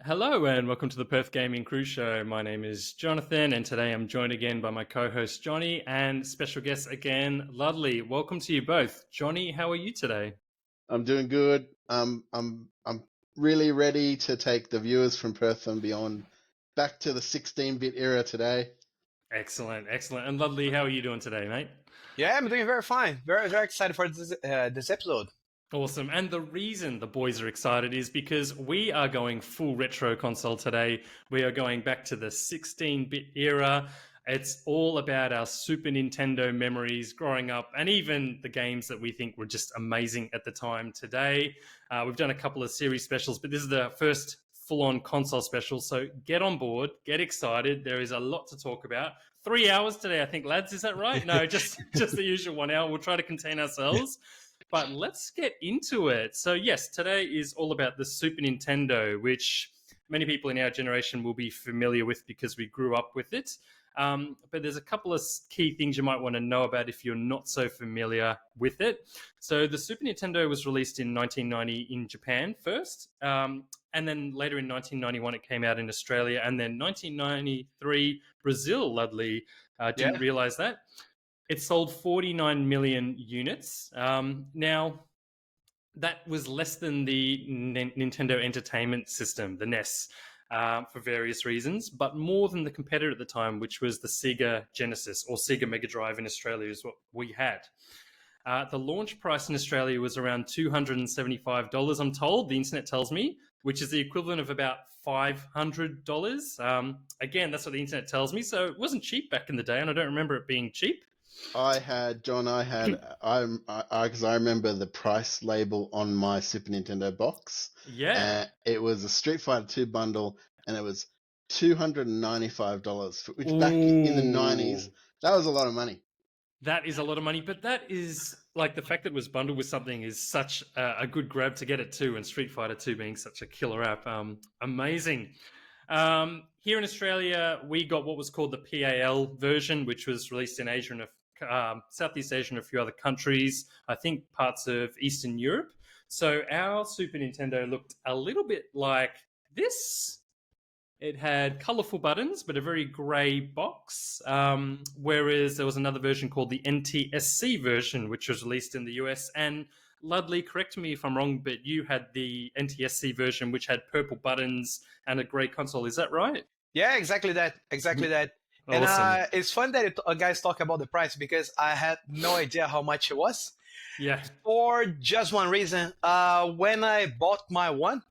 Hello and welcome to the Perth Gaming Crew Show. My name is Jonathan and today I'm joined again by my co-host Johnny and special guest again, Ludley. Welcome to you both. Johnny, how are you today? I'm doing good. I'm really ready to take the viewers from Perth and Beyond back to the 16-bit era today. Excellent. And Ludley, how are you doing today, mate? Yeah, I'm doing very fine. Very excited for this episode. Awesome. And the reason the boys are excited is because we are going full retro console today. We are going back to the 16-bit era. It's all about our Super Nintendo memories growing up and even the games that we think were just amazing at the time today. We've done a couple of series specials, but this is the first full-on console special. So get on board, get excited. There is a lot to talk about. 3 hours today, I think, lads. Is that right? No, just the usual 1 hour. We'll try to contain ourselves. But let's get into it. So yes, today is all about the Super Nintendo, which many people in our generation will be familiar with because we grew up with it. But there's a couple of key things you might want to know about if you're not so familiar with it. So the Super Nintendo was released in 1990 in Japan first, and then later in 1991 it came out in Australia, and then 1993 Brazil. Ludley, didn't realize that. It sold 49 million units. Now, that was less than the Nintendo Entertainment System, the NES, for various reasons, but more than the competitor at the time, which was the Sega Genesis, or Sega Mega Drive in Australia is what we had. The launch price in Australia was around $275, I'm told, the internet tells me, which is the equivalent of about $500. Again, that's what the internet tells me, so it wasn't cheap back in the day, and I don't remember it being cheap. Because I remember the price label on my Super Nintendo box. Yeah. It was a Street Fighter 2 bundle, and it was $295, which back in the 90s, that was a lot of money. That is a lot of money, but that is like the fact that it was bundled with something is such a good grab to get it too, and Street Fighter 2 being such a killer app. Amazing. Here in Australia, we got what was called the PAL version, which was released in Asia and Southeast Asia and a few other countries, I think parts of Eastern Europe. So our Super Nintendo looked a little bit like this. It had colorful buttons, but a very grey box. Whereas there was another version called the NTSC version, which was released in the US. And Ludley, correct me if I'm wrong, but you had the NTSC version, which had purple buttons and a grey console. Is that right? Yeah, exactly that. Awesome. And it's fun that guys talk about the price because I had no idea how much it was. Yeah. For just one reason. When I bought my one,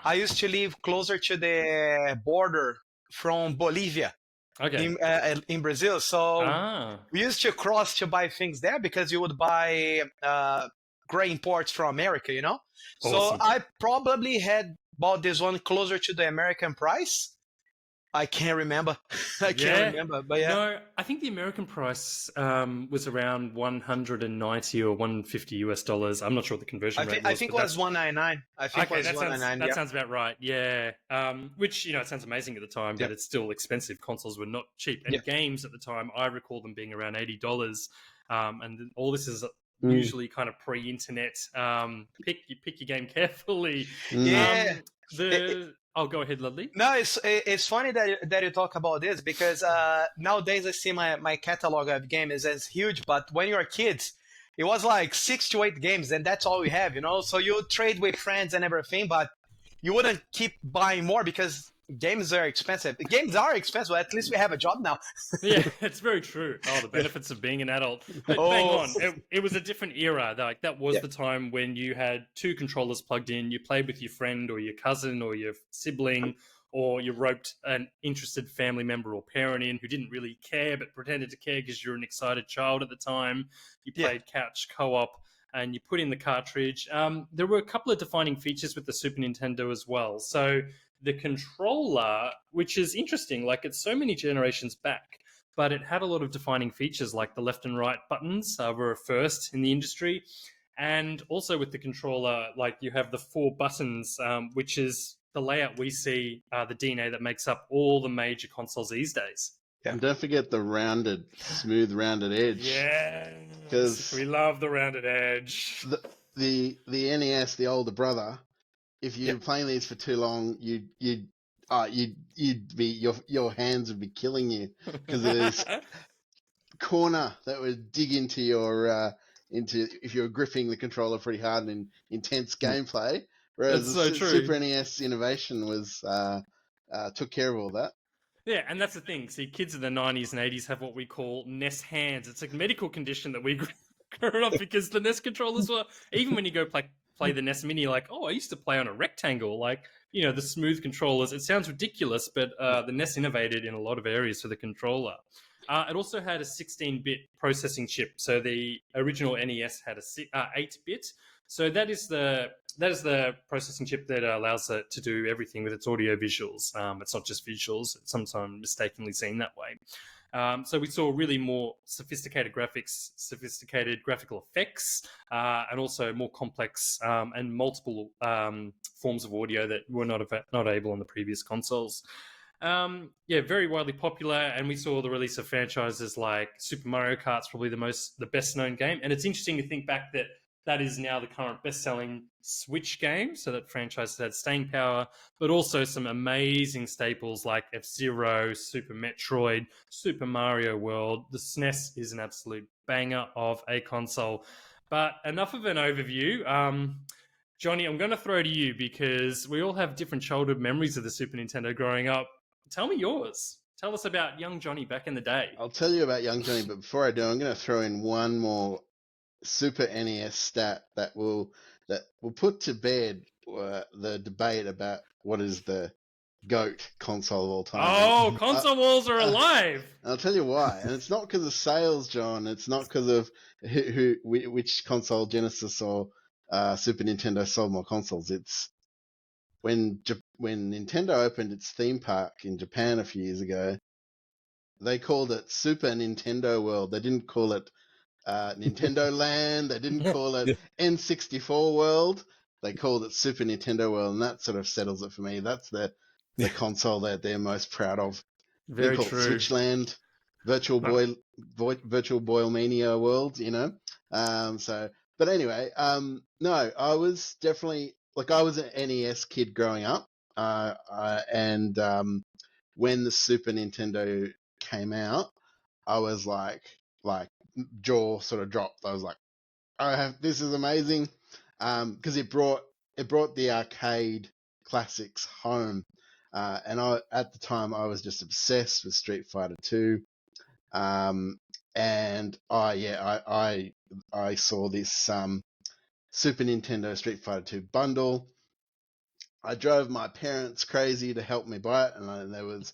I used to live closer to the border from Bolivia. Okay. In Brazil. So we used to cross to buy things there because you would buy gray imports from America, you know? Awesome. So I probably had bought this one closer to the American price. I can't remember. But yeah. No, I think the American price was around $190 or $150. I'm not sure what the conversion rate was. I think it was $199. That sounds about right. Yeah. Which, it sounds amazing at the time, but it's still expensive. Consoles were not cheap. And games at the time, I recall them being around $80. And all this is usually kind of pre-internet. Pick your game carefully. Yeah. Oh, go ahead, Ludley. No, it's funny that you talk about this because nowadays I see my catalog of games is huge, but when you're kids, it was like 6 to 8 games, and that's all we have, you know? So you trade with friends and everything, but you wouldn't keep buying more because games are expensive. Games are expensive, but at least we have a job now. Yeah, it's very true. Oh, the benefits of being an adult. But hang on, it was a different era. Like that was the time when you had 2 controllers plugged in. You played with your friend or your cousin or your sibling, or you roped an interested family member or parent in who didn't really care but pretended to care because you're an excited child at the time. You played couch co-op and you put in the cartridge. There were a couple of defining features with the Super Nintendo as well. So the controller, which is interesting, like it's so many generations back, but it had a lot of defining features like the left and right buttons were a first in the industry. And also with the controller, like you have the 4 buttons, which is the layout we see, the DNA that makes up all the major consoles these days. Yeah. And don't forget the smooth rounded edge. Yeah, because we love the rounded edge. The NES, the older brother, if you're playing these for too long, you'd you'd be your hands would be killing you because of this corner that would dig into your into if you're gripping the controller pretty hard and intense gameplay. Whereas That's the so true. Super NES innovation was took care of all that. Yeah, and that's the thing. See, kids in the 90s and 80s have what we call NES hands. It's a medical condition that we grew up because the NES controllers were, even when you go play the NES Mini, like, oh, I used to play on a rectangle, like, you know, the smooth controllers. It sounds ridiculous, but the NES innovated in a lot of areas for the controller. It also had a 16-bit processing chip. So the original NES had a 8-bit. So that is the processing chip that allows it to do everything with its audio visuals. It's not just visuals; it's sometimes mistakenly seen that way. So we saw really more sophisticated graphics, sophisticated graphical effects, and also more complex and multiple forms of audio that were not able on the previous consoles. Very widely popular, and we saw the release of franchises like Super Mario Kart's probably the best known game. And it's interesting to think back that is now the current best-selling Switch game, so that franchise has had staying power, but also some amazing staples like F-Zero, Super Metroid, Super Mario World. The SNES is an absolute banger of a console. But enough of an overview. Johnny, I'm going to throw to you because we all have different childhood memories of the Super Nintendo growing up. Tell me yours. Tell us about young Johnny back in the day. I'll tell you about young Johnny, but before I do, I'm going to throw in one more Super NES stat that will put to bed the debate about what is the GOAT console of all time. Oh, console wars are alive! I'll tell you why, and it's not because of sales, John. It's not because of which console, Genesis or Super Nintendo, sold more consoles. It's when Nintendo opened its theme park in Japan a few years ago, they called it Super Nintendo World. They didn't call it Nintendo Land. They didn't call it N64 World. They called it Super Nintendo World, and that sort of settles it for me. That's the console that they're most proud of. Very true. Switchland, Virtual Boy Mania World, you know. But anyway, no, I was definitely I was an NES kid growing up, and when the Super Nintendo came out, I was like jaw sort of dropped. I was like, this is amazing, because it brought the arcade classics home, and at the time I was just obsessed with Street Fighter 2, and I saw this Super Nintendo Street Fighter 2 bundle. I drove my parents crazy to help me buy it, and there was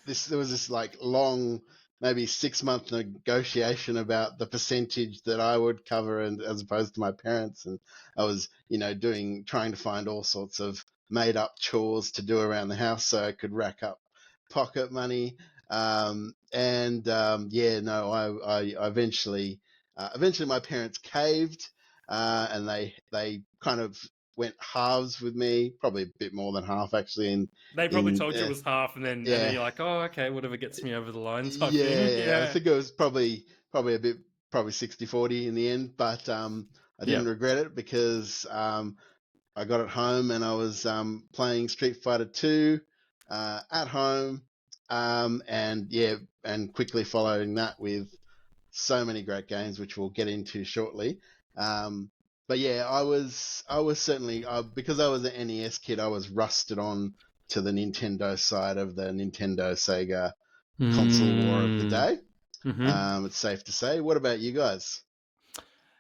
this like long, maybe 6-month negotiation about the percentage that I would cover, and as opposed to my parents. And I was, trying to find all sorts of made up chores to do around the house so I could rack up pocket money. I eventually my parents caved, and they kind of went halves with me, probably a bit more than half actually. And they probably told you it was half, and then you're like, oh, okay, whatever gets me over the line type thing. Yeah, I think it was probably 60-40 in the end, but I didn't regret it because I got it home and I was playing Street Fighter 2 at home, and quickly following that with so many great games, which we'll get into shortly. But yeah, I was certainly, because I was an NES kid, I was rusted on to the Nintendo side of the Nintendo Sega console war of the day. Mm-hmm. It's safe to say. What about you guys?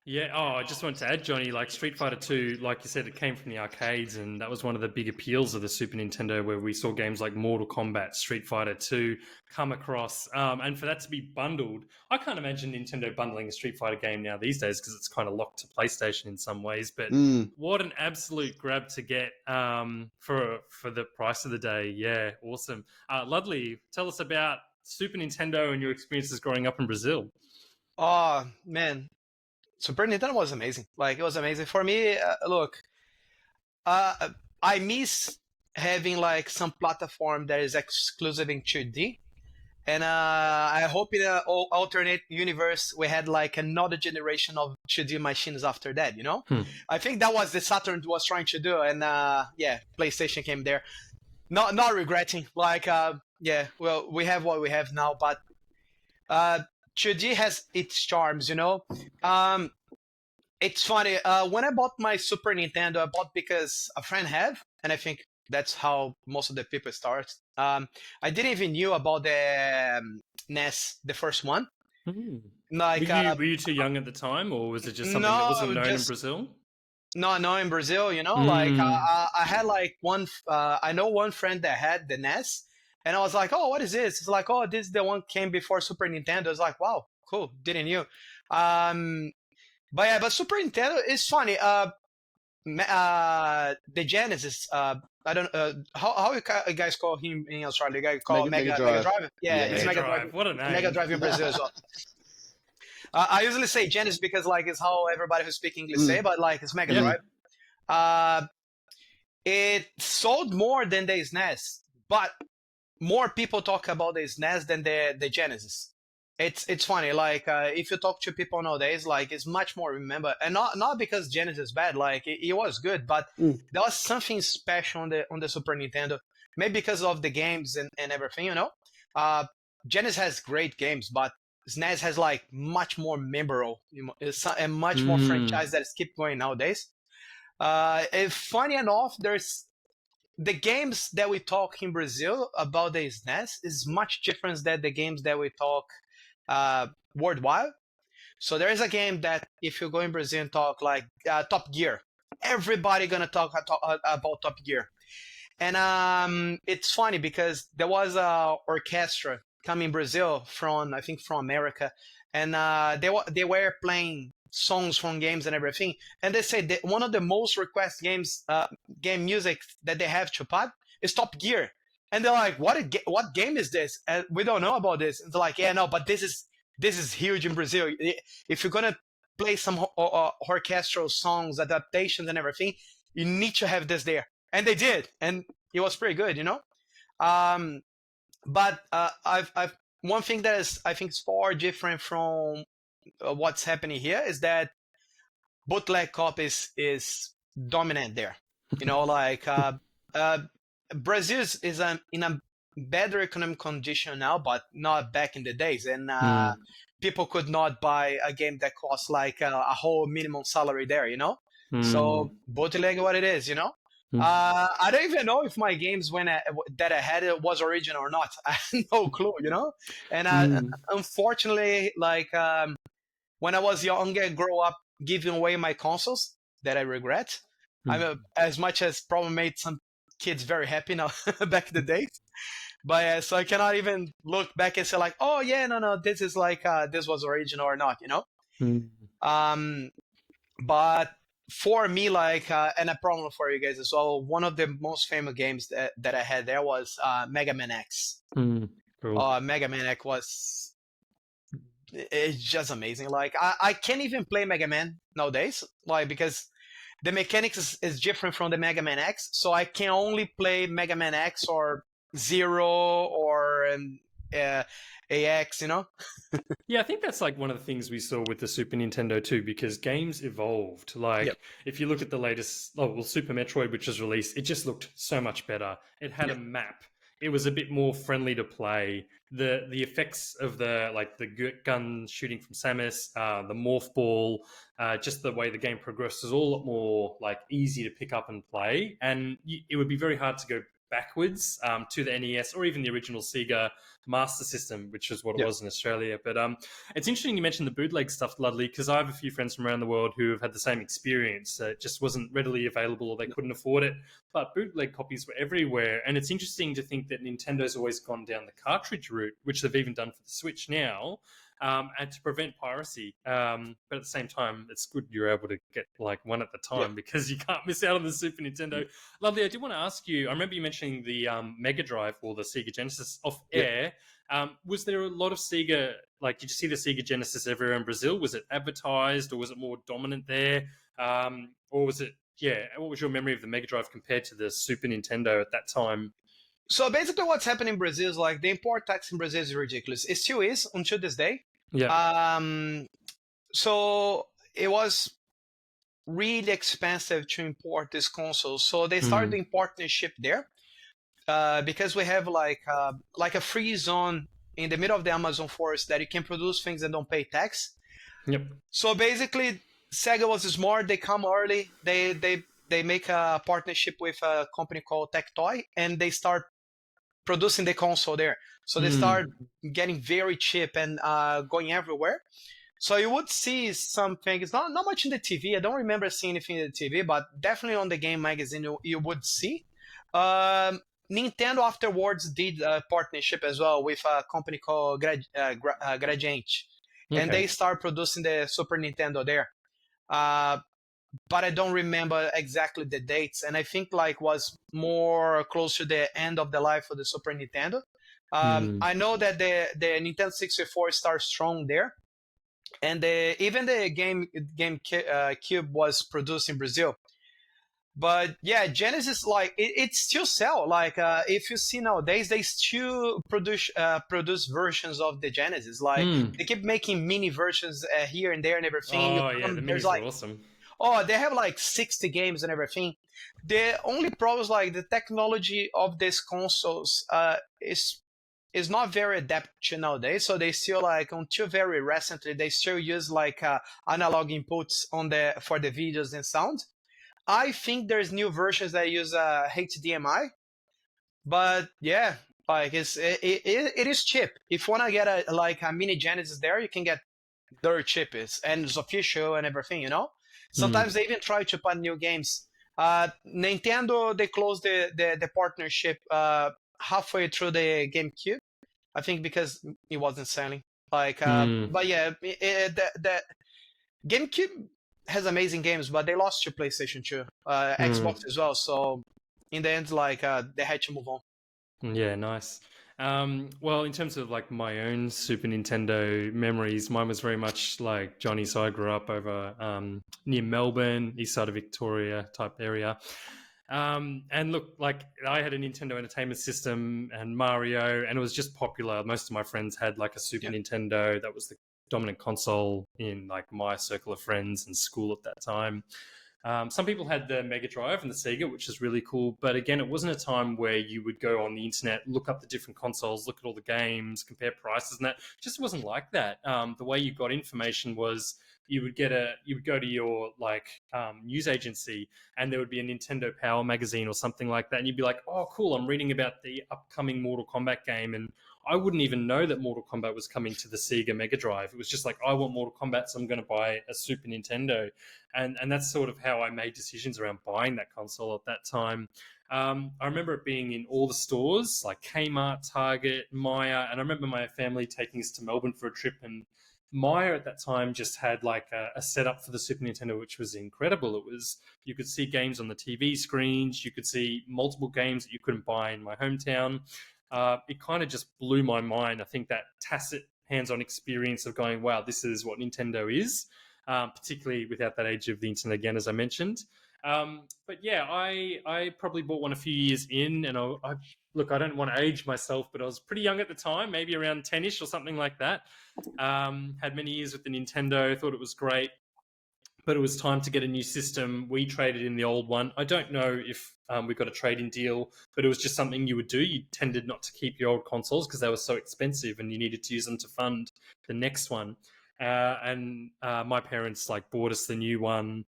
Yeah, I just wanted to add, Johnny, like Street Fighter 2, like you said, it came from the arcades, and that was one of the big appeals of the Super Nintendo, where we saw games like Mortal Kombat, Street Fighter 2 come across, and for that to be bundled, I can't imagine Nintendo bundling a Street Fighter game now these days, because it's kind of locked to PlayStation in some ways, but what an absolute grab to get for the price of the day. Yeah, awesome. Ludley, tell us about Super Nintendo and your experiences growing up in Brazil. Oh, man. Super Nintendo was amazing. Like, it was amazing. For me, I miss having like some platform that is exclusive in 2D. And I hope in an alternate universe we had like another generation of 2D machines after that, I think that was the Saturn was trying to do. And PlayStation came there. not regretting. Like, yeah, well, we have what we have now, but uh, 2D has its charms, you know. Um, it's funny. When I bought my Super Nintendo, I bought because a friend had, and I think that's how most of the people start. I didn't even knew about the NES, the first one. Hmm. Like, Were you too young at the time, or was it just something that wasn't no, known in just Brazil? no, in Brazil, you know. Like, Mm. I had like one. I know one friend that had the NES, and I was like, "Oh, what is this?" It's like, "Oh, this is the one came before Super Nintendo." It's like, "Wow, cool, didn't you?" Um, but yeah, but Super Nintendo is funny. The Genesis. I don't. How you guys call him in Australia? You guys call Mega Mega Drive. Drive? Yeah, it's Yeah. Mega Mega Drive. Drive. What a Mega name. Drive in Brazil as well. I usually say Genesis because like it's how everybody who speaks English say, Mm. but like it's Mega Yeah. Drive. Uh, it sold more than the SNES, but more people talk about the SNES than the Genesis. It's funny. Like, if you talk to people nowadays, like it's much more remember, and not because Genesis is bad. Like it was good, but Mm. there was something special on the Super Nintendo. Maybe because of the games and everything, you know. Uh, Genesis has great games, but SNES has like much more memorable, and much more Mm. franchise that keep going nowadays. If funny enough, there's the games that we talk in Brazil about the SNES is much different than the games that we talk worldwide. So there is a game that if you go in Brazil and talk like Top Gear, everybody gonna talk about Top Gear. And it's funny because there was a orchestra coming in Brazil from I think from America, and they were playing songs from games and everything. And they said that one of the most requested game music that they have to put is Top Gear. And they're like, what game is this? And we don't know about this. And they're like, yeah, no, but this is huge in Brazil. If you're gonna play some orchestral songs, adaptations, and everything, you need to have this there. And they did, and it was pretty good, you know. Um, but I've one thing that is I think is far different from what's happening here is that bootleg copies is dominant there. You know, like uh, Brazil is in a better economic condition now, but not back in the days. And Mm. people could not buy a game that costs like a whole minimum salary there, you know? Mm. So bootleg what it is, you know? Mm. I don't even know if my games that I had was original or not. I have no clue, you know? And Mm. unfortunately, like when I was younger, grow up giving away my consoles that I regret. I'm as much as probably made some kids very happy now back in the days. But so I cannot even look back and say like, oh yeah, no, this is like this was original or not, you know. Mm. Um, but for me, like, and a problem for you guys as well. One of the most famous games that I had there was Mega Man X. Mm. Cool. Mega Man X was it's just amazing. Like I can't even play Mega Man nowadays, like because the mechanics is different from the Mega Man X. So I can only play Mega Man X or Zero or uh, AX, you know. Yeah, I think that's like one of the things we saw with the Super Nintendo too, because games evolved. Yep. Like, if you look at the latest, Super Metroid, which was released, it just looked so much better. It had a Yep. map. It was a bit more friendly to play. The effects of the gun shooting from Samus, the morph ball, just the way the game progressed is all a lot more like easy to pick up and play. And it would be very hard to go backwards to the NES or even the original Sega Master System, which is what it Yep. was in Australia. But it's interesting you mentioned the bootleg stuff, Ludley, because I have a few friends from around the world who have had the same experience. It just wasn't readily available or they couldn't afford it. But bootleg copies were everywhere. And it's interesting to think that Nintendo's always gone down the cartridge route, which they've even done for the Switch now. And to prevent piracy. But at the same time, it's good you're able to get like one at the time Yep. because you can't miss out on the Super Nintendo. Lovely, I did want to ask you, I remember you mentioning the Mega Drive or the Sega Genesis off Yep. air. Was there a lot of Sega, like did you see the Sega Genesis everywhere in Brazil? Was it advertised or was it more dominant there? Or was it, what was your memory of the Mega Drive compared to the Super Nintendo at that time? So basically, what's happening in Brazil is like the import tax in Brazil is ridiculous. It still is until this day. Yeah. So it was really expensive to import these consoles. So they started importing and ship there. because we have like a free zone in the middle of the Amazon forest that you can produce things and don't pay tax. Yep. So basically, Sega was smart. They come early. They make a partnership with a company called Tectoy, and they start producing the console there. So they start getting very cheap and going everywhere. So you would see some things, not much in the TV. I don't remember seeing anything in the TV, but definitely on the game magazine you would see. Nintendo afterwards did a partnership as well with a company called Gradiente, and they start producing the Super Nintendo there. But I don't remember exactly the dates, and I think like was more close to the end of the life of the Super Nintendo. I know that the Nintendo 64 starts strong there, and even the GameCube was produced in Brazil. But yeah, Genesis, like it still sell. Like if you see nowadays, they still produce versions of the Genesis. Like they keep making mini versions here and there and everything. Oh yeah, the minis are awesome. Oh, they have like 60 games and everything. The only problem is like the technology of these consoles is not very adapted nowadays. So they still like until very recently they still use like analog inputs for the videos and sound. I think there's new versions that use HDMI, but yeah, like it is cheap. If you wanna get a mini Genesis there, you can get dirt cheap, and it's official and everything, you know. Sometimes they even try to put new games. Nintendo, they closed the partnership halfway through the GameCube, I think, because it wasn't selling. Like, but yeah, the GameCube has amazing games, but they lost to PlayStation 2, Xbox as well. So in the end, like they had to move on. Yeah, nice. Well, in terms of like my own Super Nintendo memories, mine was very much like Johnny. So I grew up over near Melbourne, east side of Victoria type area. And look, like I had a Nintendo Entertainment System and Mario, and it was just popular. Most of my friends had like a Super Nintendo. That was the dominant console in like my circle of friends and school at that time. Some people had the Mega Drive and the Sega, which is really cool. But again, it wasn't a time where you would go on the internet, look up the different consoles, look at all the games, compare prices, and that it just wasn't like that. The way you got information was you would go to your like news agency, and there would be a Nintendo Power magazine or something like that, and you'd be like, "Oh, cool! I'm reading about the upcoming Mortal Kombat game," and I wouldn't even know that Mortal Kombat was coming to the Sega Mega Drive. It was just like, I want Mortal Kombat, so I'm going to buy a Super Nintendo. And that's sort of how I made decisions around buying that console at that time. I remember it being in all the stores, like Kmart, Target, Myer. And I remember my family taking us to Melbourne for a trip. And Myer at that time just had like a setup for the Super Nintendo, which was incredible. It was, you could see games on the TV screens. You could see multiple games that you couldn't buy in my hometown. It kind of just blew my mind. I think that tacit hands-on experience of going, wow, this is what Nintendo is, particularly without that age of the internet again, as I mentioned. But yeah, I probably bought one a few years in, and I look, I don't want to age myself, but I was pretty young at the time, maybe around 10-ish or something like that. Had many years with the Nintendo, thought it was great. But it was time to get a new system. We traded in the old one. I don't know if we got a trade-in deal, but it was just something you would do. You tended not to keep your old consoles because they were so expensive, and you needed to use them to fund the next one. And my parents like bought us the new one.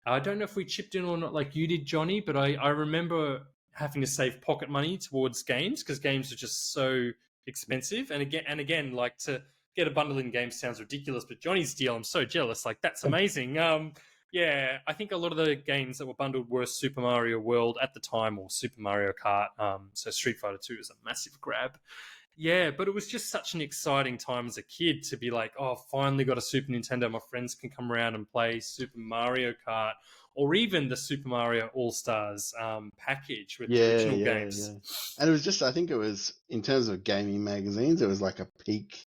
I don't know if we chipped in or not, like you did, Johnny. But I remember having to save pocket money towards games because games are just so expensive. And again, like to get a bundle in games sounds ridiculous, but Johnny's deal, I'm so jealous. Like, that's amazing. Yeah, I think a lot of the games that were bundled were Super Mario World at the time, or Super Mario Kart. So Street Fighter 2 is a massive grab. Yeah, but it was just such an exciting time as a kid to be like, oh, finally got a Super Nintendo. My friends can come around and play Super Mario Kart, or even the Super Mario All-Stars package with the original games. Yeah. And it was just, I think it was, in terms of gaming magazines, it was like a peak.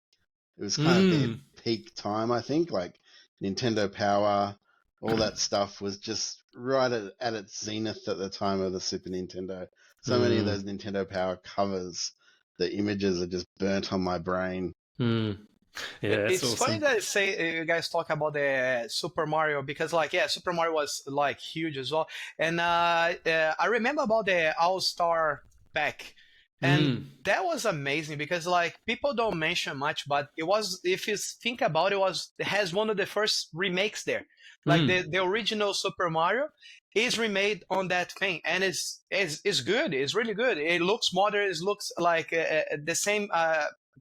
It was kind of their peak time, I think. Like Nintendo Power, all that stuff was just right at its zenith at the time of the Super Nintendo. So many of those Nintendo Power covers, the images are just burnt on my brain. Yeah, it's awesome. funny that you guys talk about the Super Mario, because like, yeah, Super Mario was like huge as well. And I remember about the All-Star pack. And that was amazing because like people don't mention much, but it was, if you think about it, it has one of the first remakes there. Like the original Super Mario is remade on that thing, and it's good. It's really good. It looks modern. It looks like the same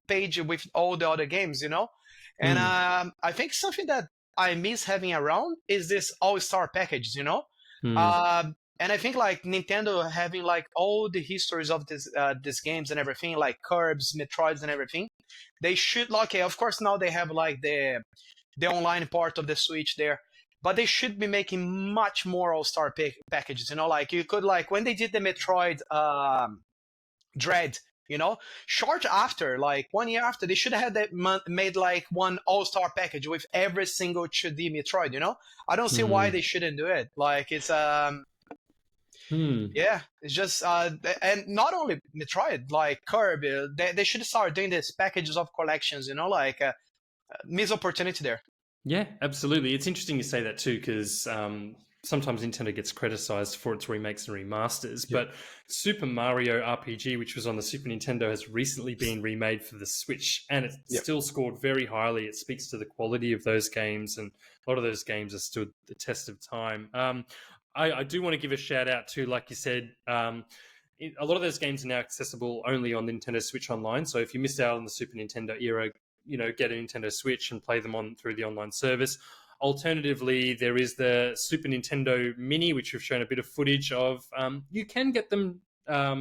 page with all the other games, you know. And I think something that I miss having around is this all-star package, you know. And I think like Nintendo having like all the histories of these games and everything, like Curbs, Metroids, and everything, they should like, okay, of course now they have like the online part of the Switch there, but they should be making much more all-star packages. You know, like you could like when they did the Metroid Dread, you know, short after, like 1 year after, they should have that made like one all-star package with every single 2D Metroid. You know, I don't see why they shouldn't do it. Like it's yeah, it's just and not only Metroid, like Kirby, they should start doing these packages of collections, you know, like missed opportunity there. Yeah, absolutely. It's interesting you say that too, because sometimes Nintendo gets criticized for its remakes and remasters, but Super Mario RPG, which was on the Super Nintendo, has recently been remade for the Switch, and it still scored very highly. It speaks to the quality of those games, and a lot of those games have stood the test of time. I do want to give a shout out to, like you said, a lot of those games are now accessible only on Nintendo Switch Online. So if you missed out on the Super Nintendo era, you know, get a Nintendo Switch and play them on through the online service. Alternatively, there is the Super Nintendo Mini, which we've shown a bit of footage of. You can get them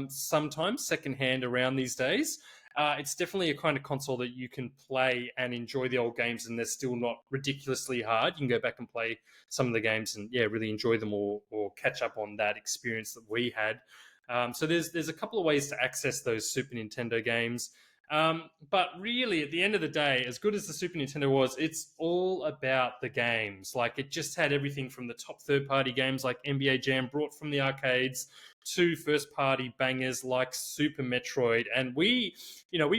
sometimes secondhand around these days. It's definitely a kind of console that you can play and enjoy the old games, and they're still not ridiculously hard. You can go back and play some of the games and really enjoy them or catch up on that experience that we had. So there's a couple of ways to access those Super Nintendo games. But really, at the end of the day, as good as the Super Nintendo was, it's all about the games. Like, it just had everything from the top third-party games like NBA Jam brought from the arcades to first-party bangers like Super Metroid. And we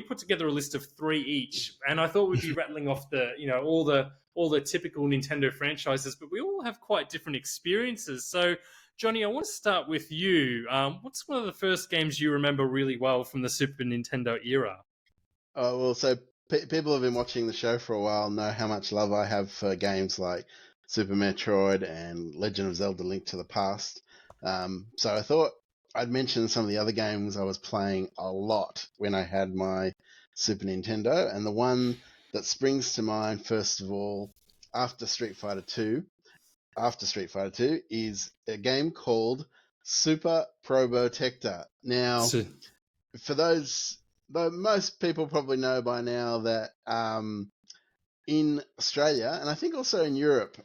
put together a list of 3 each, and I thought we'd be rattling off all the typical Nintendo franchises, but we all have quite different experiences. So, Johnny, I want to start with you. What's one of the first games you remember really well from the Super Nintendo era? Oh, well, so people have been watching the show for a while know how much love I have for games like Super Metroid and Legend of Zelda: Link to the Past. So I thought I'd mention some of the other games I was playing a lot when I had my Super Nintendo. And the one that springs to mind, first of all, after Street Fighter 2, is a game called Super Probotector. Now, for those... Though most people probably know by now that in Australia, and I think also in Europe,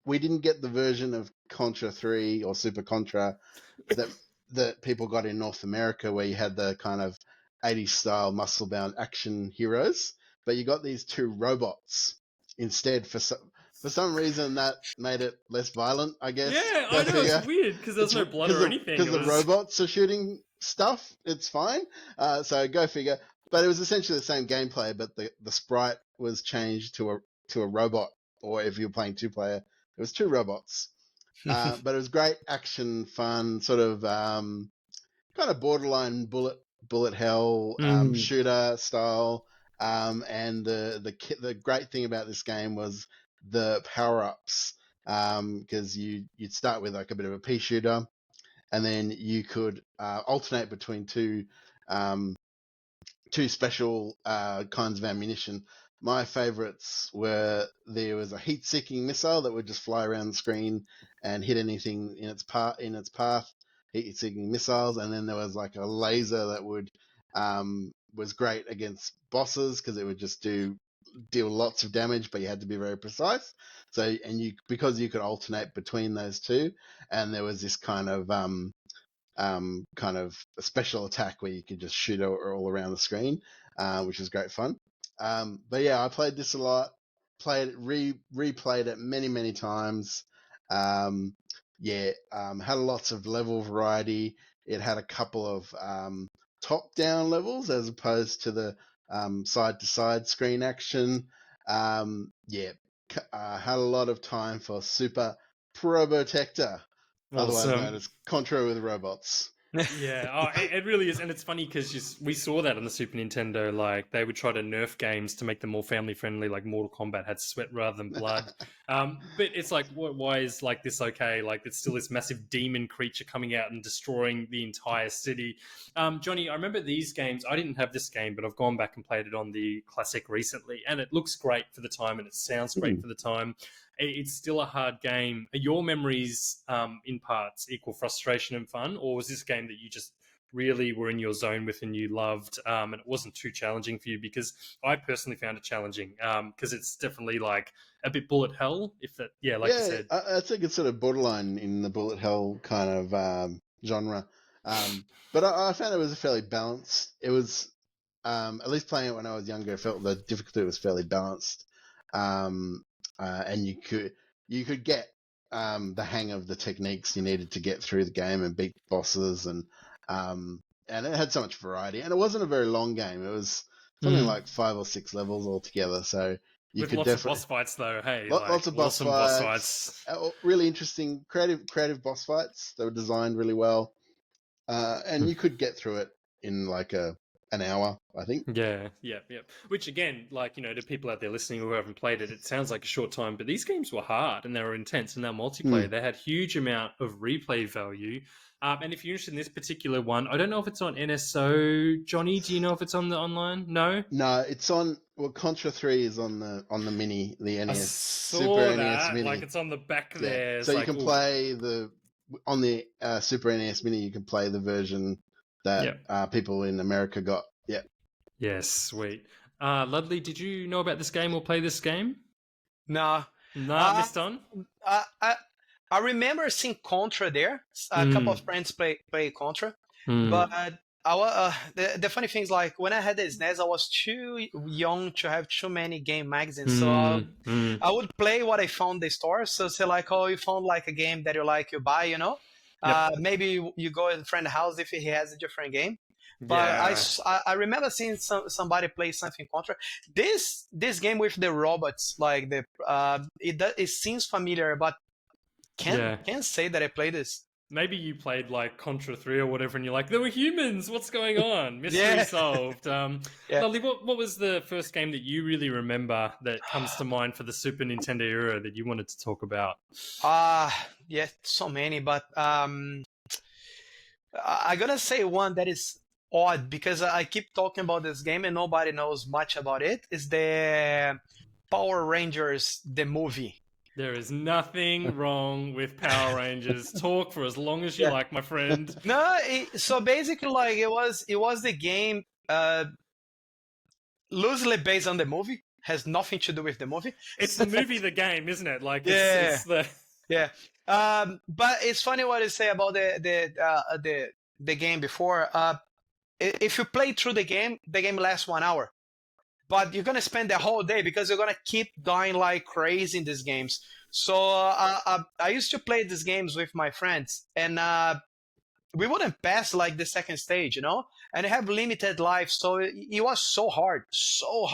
we didn't get the version of Contra 3 or Super Contra that people got in North America, where you had the kind of 80s style muscle-bound action heroes, but you got these 2 robots instead. For some reason, that made it less violent, I guess. Yeah, I know, it's weird, because there's no blood or anything. Because the robots are shooting stuff, it's fine. So go figure. But it was essentially the same gameplay, but the sprite was changed to a robot, or if you're playing 2-player, it was 2 robots. But it was great action, fun, sort of kind of borderline bullet hell shooter style. And the great thing about this game was the power-ups, because you'd start with like a bit of a pea shooter, and then you could alternate between two special kinds of ammunition. My favorites were, there was a heat-seeking missile that would just fly around the screen and hit anything in its path. Heat-seeking missiles, and then there was like a laser that would was great against bosses, because it would just deal lots of damage, but you had to be very precise. So, because you could alternate between those two, and there was this kind of a special attack where you could just shoot all around the screen, which was great fun. But yeah, I played this a lot. Replayed it many times. Had lots of level variety. It had a couple of top-down levels as opposed to the side-to-side screen action. Had a lot of time for Super Probotector, otherwise known as Contra with robots. Yeah, it really is, and it's funny because we saw that on the Super Nintendo. Like they would try to nerf games to make them more family friendly. Like Mortal Kombat had sweat rather than blood. But it's like, why is like this okay? Like it's still this massive demon creature coming out and destroying the entire city. Johnny, I remember these games. I didn't have this game, but I've gone back and played it on the Classic recently, and it looks great for the time, and it sounds great for the time. It's still a hard game. Are your memories in parts equal frustration and fun, or was this game that you just really were in your zone with and you loved, and it wasn't too challenging for you? Because I personally found it challenging because it's definitely like a bit bullet hell. If that, yeah, like you said, I think it's sort of borderline in the bullet hell kind of genre. But I found it was a fairly balanced. It was at least playing it when I was younger. I felt the difficulty was fairly balanced. And you could get the hang of the techniques you needed to get through the game and beat bosses, and it had so much variety. And it wasn't a very long game. It was something like 5 or 6 levels altogether. So you with could lots definitely of boss fights though. Hey, lots of boss awesome fights. Really interesting, creative boss fights. They were designed really well, and you could get through it in like an hour, I think. Yeah. Which again, like, to people out there listening who haven't played it, it sounds like a short time, but these games were hard and they were intense and they're multiplayer. They had huge amount of replay value. And if you're interested in this particular one, I don't know if it's on NSO. Johnny, do you know if it's on the online? No? No, it's on. Well, Contra 3 is on the mini, the NES, Super NES Mini. like it's on the back there. It's so you like, can play on the Super NES Mini. You can play the version that people in America got. Yeah. Yes, sweet. Ludley, did you know about this game or play this game? No. Missed on? I remember seeing Contra there. A couple of friends play Contra, but the funny thing is, like, when I had the SNES, I was too young to have too many game magazines. So I would play what I found in the store. So say like, oh, you found like a game that you like, you buy, maybe you go to a friend's house if he has a different game. But I remember seeing somebody play something Contra. This game with the robots, like it seems familiar, but can't say that I played this. Maybe you played like Contra 3 or whatever, and you're like, there were humans. What's going on? Mystery solved. Lovely. What was the first game that you really remember that comes to mind for the Super Nintendo era that you wanted to talk about? So many, but I gotta say one that is odd because I keep talking about this game and nobody knows much about it. Is the Power Rangers, the movie. There is nothing wrong with Power Rangers. Talk for as long as you like, my friend. No, so basically, like it was the game loosely based on the movie. Has nothing to do with the movie. It's the movie, the game, isn't it? Like, it's the but it's funny what you say about the game before. If you play through the game lasts 1 hour. But you're going to spend the whole day because you're going to keep dying like crazy in these games. So I used to play these games with my friends, and we wouldn't pass like the second stage, and have limited life. So it was so hard. So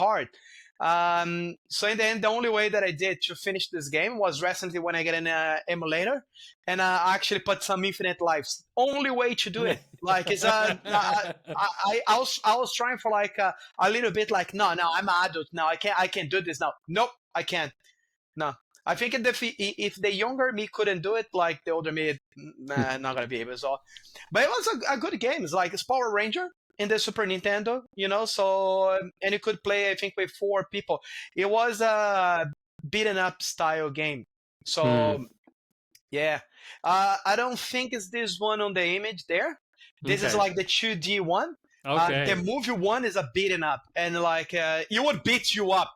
in the end, the only way that I did to finish this game was recently when I get an emulator, and I actually put some infinite lives. Only way to do it. Like it's I was trying for like a little bit. Like no, I'm an adult now. I can't do this now. Nope, I can't. No, I think if the younger me couldn't do it, like the older me, not gonna be able to. But it was a good game. It's like it's Power Ranger in the Super Nintendo, so, and you could play, I think, with 4 people. It was a beaten up style game. So, I don't think it's this one on the image there. This is like the 2D one. Okay. The movie one is a beaten up, and like it would beat you up.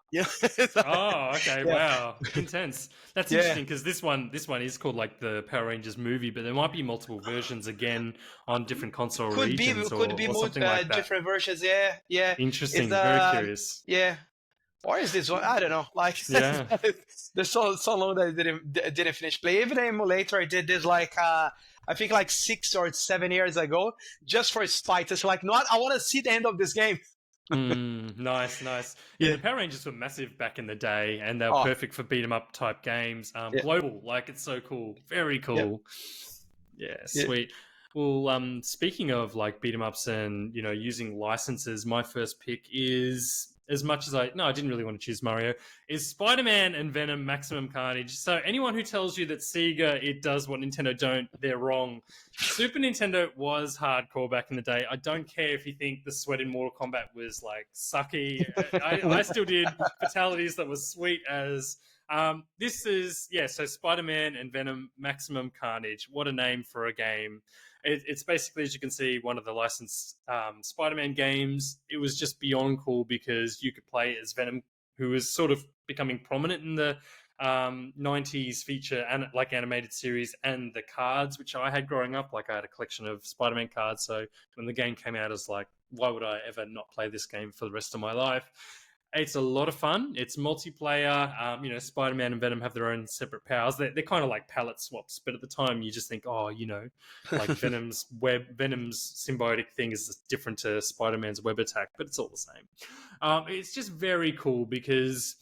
Oh, okay, wow, intense. That's interesting because this one is called like the Power Rangers movie, but there might be multiple versions again on different console regions or something like that. Different versions. Yeah. Interesting. Very curious. Yeah. Or is this one? I don't know. Like, there's so long that I didn't finish play. Even the emulator, I did this like I think like 6 or 7 years ago, just for spite. It's like, no, I want to see the end of this game. Nice. Yeah, the Power Rangers were massive back in the day, and they were perfect for beat 'em up type games. Global, like it's so cool, very cool. Yeah, sweet. Well, speaking of like beat 'em ups and using licenses, my first pick is, as much as I didn't really want to choose Mario, is Spider-Man and Venom Maximum Carnage. So anyone who tells you that Sega it does what Nintendo don't, they're wrong. Super Nintendo was hardcore back in the day. I don't care if you think the sweat in Mortal Kombat was like sucky. I still did fatalities that was sweet as. This is so Spider-Man and Venom Maximum Carnage. What a name for a game. It's basically, as you can see, one of the licensed Spider-Man games. It was just beyond cool because you could play as Venom, who was sort of becoming prominent in the 90s feature and like animated series, and the cards which I had growing up. Like I had a collection of Spider-Man cards, so when the game came out, I was like, why would I ever not play this game for the rest of my life? It's a lot of fun. It's multiplayer. Spider-Man and Venom have their own separate powers. They're kind of like palette swaps, but at the time you just think, like Venom's symbiotic thing is different to Spider-Man's web attack, but it's all the same. It's just very cool because,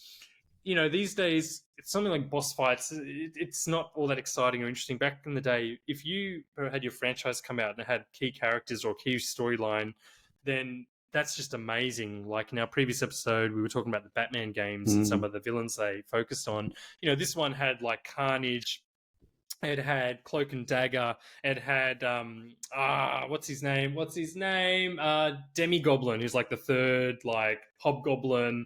these days it's something like boss fights. It's not all that exciting or interesting. Back in the day, if you had your franchise come out and it had key characters or key storyline, then that's just amazing. Like in our previous episode, we were talking about the Batman games and some of the villains they focused on. This one had like Carnage. It had Cloak and Dagger. It had what's his name? Demi-Goblin, who's like the third like hobgoblin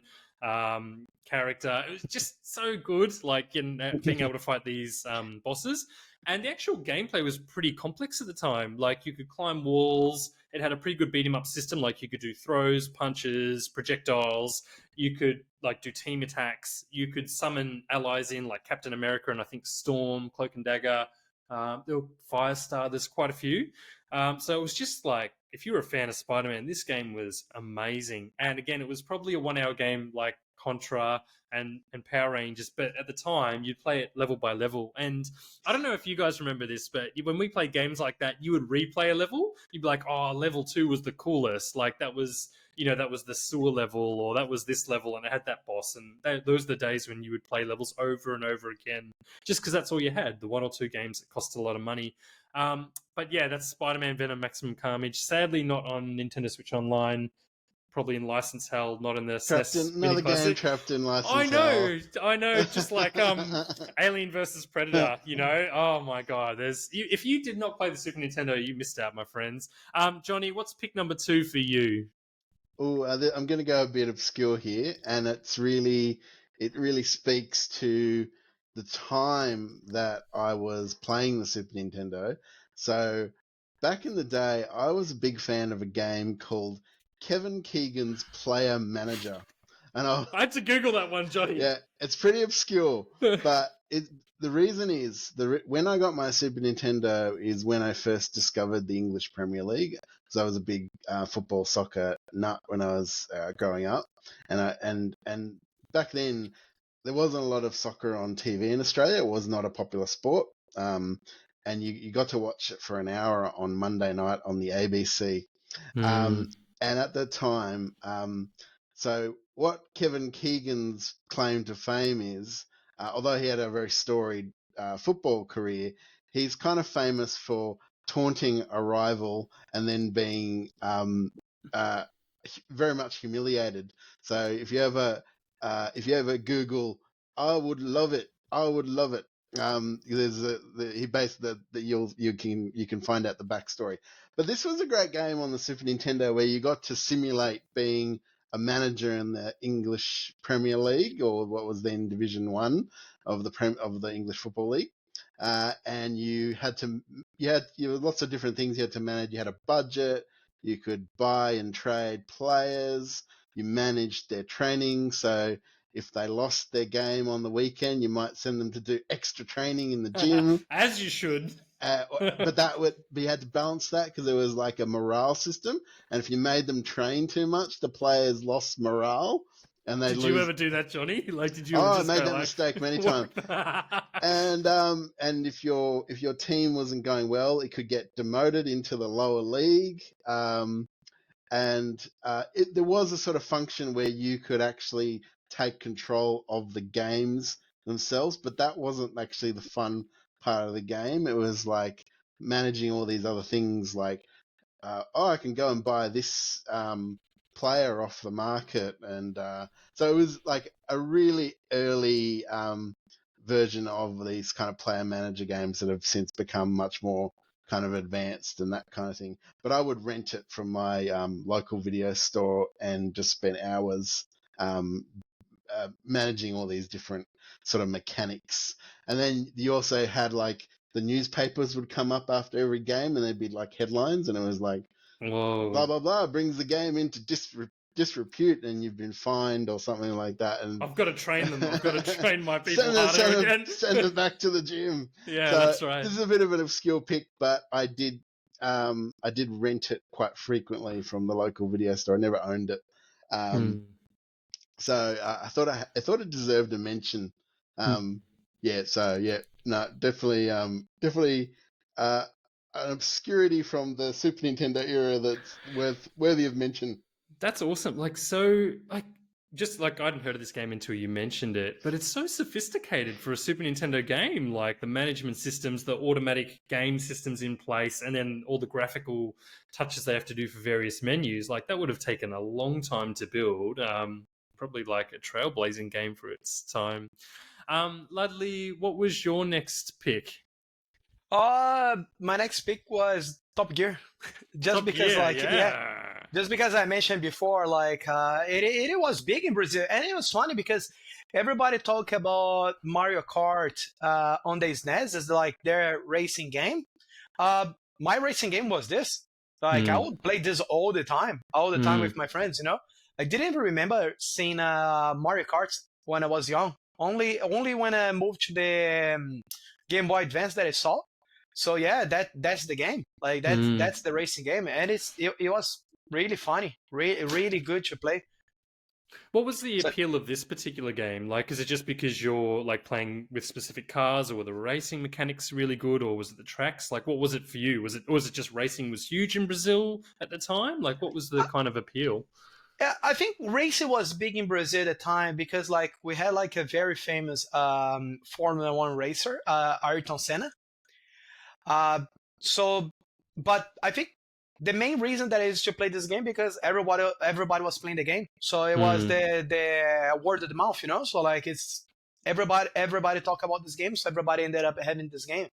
character. It was just so good, like in being able to fight these bosses. And the actual gameplay was pretty complex at the time. Like you could climb walls. It had a pretty good beat 'em up system. Like you could do throws, punches, projectiles. You could like do team attacks. You could summon allies in like Captain America and I think Storm, Cloak and Dagger. There were Firestar. There's quite a few. So it was just like, if you were a fan of Spider-Man, this game was amazing. And again, it was probably a 1 hour game like Contra and Power Rangers, but at the time you'd play it level by level. And I don't know if you guys remember this, but when we played games like that, you would replay a level. You'd be like, oh, level 2 was the coolest. Like that was the sewer level, or that was this level, and it had that boss. And those are the days when you would play levels over and over again, just because that's all you had. The 1 or 2 games that cost a lot of money. But yeah, that's Spider-Man Venom Maximum Carnage. Sadly, not on Nintendo Switch Online. Probably in license hell, not in the SNES another game trapped in license hell. I know. Just like Alien versus Predator. Oh my god. If you did not play the Super Nintendo, you missed out, my friends. Johnny, what's pick number 2 for you? Oh, I'm going to go a bit obscure here, and it really speaks to the time that I was playing the Super Nintendo. So back in the day, I was a big fan of a game called Kevin Keegan's Player Manager. And I had to Google that one, Johnny. Yeah, it's pretty obscure, but the reason is, when I got my Super Nintendo is when I first discovered the English Premier League, because I was a big football soccer nut when I was growing up, and back then there wasn't a lot of soccer on TV in Australia. It was not a popular sport, and you got to watch it for an hour on Monday night on the ABC. And at the time, so what Kevin Keegan's claim to fame is, although he had a very storied football career, he's kind of famous for taunting a rival and then being very much humiliated. So if you ever Google, I would love it, he based that you can find out the backstory. But this was a great game on the Super Nintendo where you got to simulate being a manager in the English Premier League, or what was then Division 1 of the English Football League. And you had lots of different things you had to manage. You had a budget, you could buy and trade players, you managed their training. So if they lost their game on the weekend, you might send them to do extra training in the gym. As you should. But you had to balance that because there was like a morale system. And if you made them train too much, the players lost morale. And did you ever do that, Johnny? Like, did you? I made that mistake many times. And if your team wasn't going well, it could get demoted into the lower league. There was a sort of function where you could actually take control of the games themselves, but that wasn't actually the fun part of the game. It was like managing all these other things like, I can go and buy this player off the market, and so it was like a really early version of these kind of player manager games that have since become much more kind of advanced and that kind of thing. But I would rent it from my local video store and just spend hours managing all these different sort of mechanics. And then you also had like the newspapers would come up after every game, and there'd be like headlines, and it was like, Whoa. blah blah blah brings the game into disrepute, and you've been fined or something like that. And I've got to train them. I've got to train my people harder again. Send them back to the gym. Yeah, So that's right. This is a bit of an obscure pick, but I did rent it quite frequently from the local video store. I never owned it. So I thought it deserved a mention. Yeah. So yeah, no, definitely an obscurity from the Super Nintendo era that's worthy of mention. That's awesome. Like, so, like, just like I hadn't heard of this game until you mentioned it, but it's so sophisticated for a Super Nintendo game. Like the management systems, the automatic game systems in place, and then all the graphical touches they have to do for various menus. Like that would have taken a long time to build. Probably like a trailblazing game for its time. Ludley, what was your next pick? My next pick was Top Gear, just because just because I mentioned before, like it was big in Brazil, and it was funny because everybody talk about Mario Kart on the SNES as like their racing game. My racing game was this. Like I would play this all the time with my friends. You know, I didn't even remember seeing Mario Kart when I was young. Only when I moved to the Game Boy Advance that I saw. So yeah, that's the game. Like that's the racing game, and it was really funny, really good to play. What was the appeal of this particular game? Like, is it just because you're like playing with specific cars, or were the racing mechanics really good, or was it the tracks? Like, what was it for you? Was it just racing was huge in Brazil at the time? Like, what was the kind of appeal? Yeah, I think racing was big in Brazil at the time because like we had like a very famous Formula One racer, Ayrton Senna. But I think the main reason that I used to play this game because everybody was playing the game, so it was the word of the mouth, you know. So like it's everybody talk about this game, so everybody ended up having this game.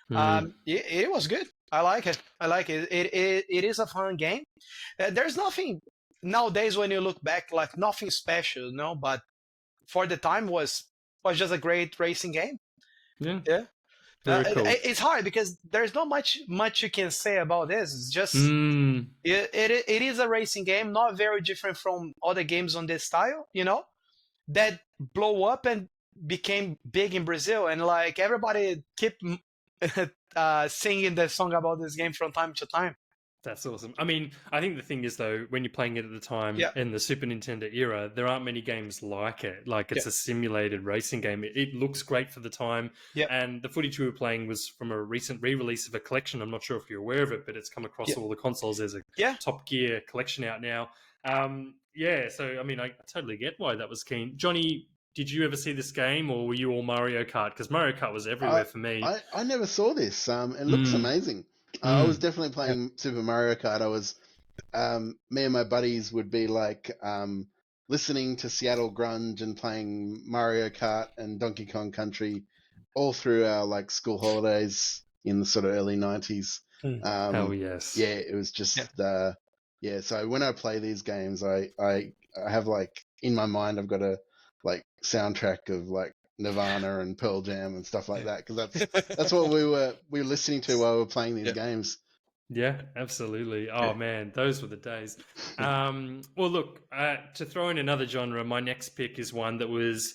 It was good. I like it. It is a fun game. There's nothing nowadays when you look back, like nothing special, you know. But for the time was just a great racing game. Yeah. Very cool. It's hard because there's not much you can say about this. It's just it is a racing game, not very different from other games on this style, you know, that blow up and became big in Brazil, and like everybody keep singing the song about this game from time to time. That's awesome. I mean, I think the thing is, though, when you're playing it at the time in the Super Nintendo era, there aren't many games like it. Like, it's a simulated racing game. It looks great for the time. And the footage we were playing was from a recent re-release of a collection. I'm not sure if you're aware of it, but it's come across all the consoles. There's a Top Gear collection out now. So, I mean, I totally get why that was keen. Johnny, did you ever see this game, or were you all Mario Kart? Because Mario Kart was everywhere for me. I never saw this. It looks amazing. I was definitely playing Super Mario Kart. I was, me and my buddies would be like listening to Seattle grunge and playing Mario Kart and Donkey Kong Country all through our like school holidays in the sort of early 90s. Hell yes. Yeah, it was just so when I play these games, I have like in my mind I've got a like soundtrack of like Nirvana and Pearl Jam and stuff like that, because that's what we were listening to while we were playing these games. Yeah, absolutely. Oh man, those were the days. Well, look, to throw in another genre, my next pick is one that was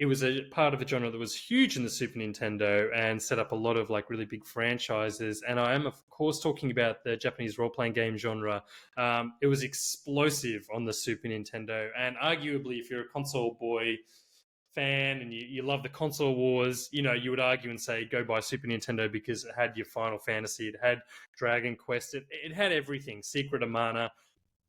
a part of a genre that was huge in the Super Nintendo and set up a lot of like really big franchises. And I am, of course, talking about the Japanese role-playing game genre. It was explosive on the Super Nintendo, and arguably, if you're a console boy fan and you love the console wars, you know, you would argue and say go buy Super Nintendo because it had your Final Fantasy, it had Dragon Quest, it had everything, Secret of Mana.